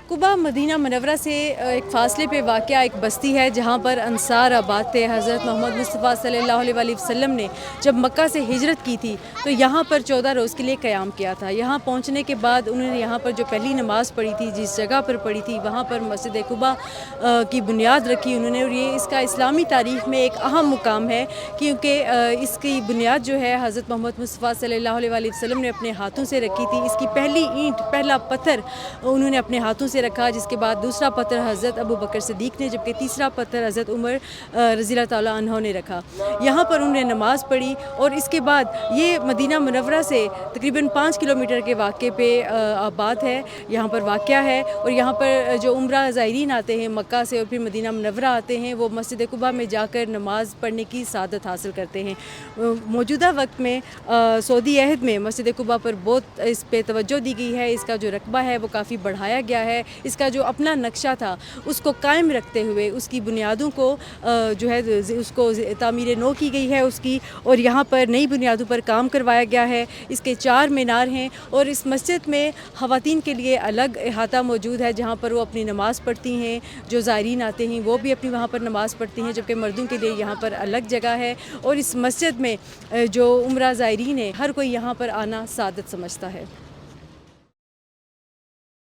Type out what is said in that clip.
Quba Medina मनव्वरा से एक फ़ासले पे वाक़या एक बस्ती है जहाँ पर अंसार आबाद थे। हज़रत मोहम्मद मुस्तफ़ा सल्लल्लाहु अलैहि वसल्लम ने जब मक्का से हिजरत की थी तो यहाँ पर 14 रोज़ के लिए क़याम किया था। यहाँ पहुँचने के बाद उन्होंने यहाँ पर जो पहली नमाज़ पढ़ी थी, जिस जगह पर पढ़ी थी, वहाँ पर मस्जिद कुबा की बुनियाद रखी उन्होंने। और ये इसका इस्लामी तारीख़ में एक अहम मुकाम है क्योंकि इसकी बुनियाद जो है हज़रत मोहम्मद मुस्तफ़ा सल्लल्लाहु अलैहि वसल्लम ने अपने हाथों से रखी थी। इसकी पहली ईंट, पहला पत्थर उन्होंने अपने हाथों से रखा, जिसके बाद दूसरा पत्थर हज़रत अबू बकर सिद्दीक़ ने, जबकि तीसरा पत्थर हज़रत उमर रज़ी अल्लाह ताला अन्हु ने रखा। यहाँ पर उन्होंने नमाज़ पढ़ी और इसके बाद ये मदीना मुनव्वरा से तकरीबन 5 किलोमीटर के वाक़े पे आबाद है, यहाँ पर वाक़या है। और यहाँ पर जो उम्रा ज़ायरीन आते हैं मक्का से और फिर मदीना मुनव्वरा आते हैं, वो मस्जिद कुबा में जाकर नमाज़ पढ़ने की सआदत हासिल करते हैं। मौजूदा वक्त में सऊदी अहद में मस्जिद कुबा पर बहुत इस पे तवज्जो दी गई है। इसका जो रकबा है वो काफ़ी बढ़ाया गया है। इसका जो अपना नक्शा था उसको कायम रखते हुए उसकी बुनियादों को जो है उसको तामीर नो की गई है उसकी, और यहाँ पर नई बुनियादों पर काम करवाया गया है। इसके 4 मीनार हैं और इस मस्जिद में ख़वातीन के लिए अलग अहाता मौजूद है जहाँ पर वो अपनी नमाज़ पढ़ती हैं। जो ज़ायरीन आते हैं वो भी अपनी वहाँ पर नमाज़ पढ़ती हैं, जबकि मर्दों के लिए यहाँ पर अलग जगह है। और इस मस्जिद में जो उम्रा ज़ायरीन है, हर कोई यहाँ पर आना सआदत समझता है।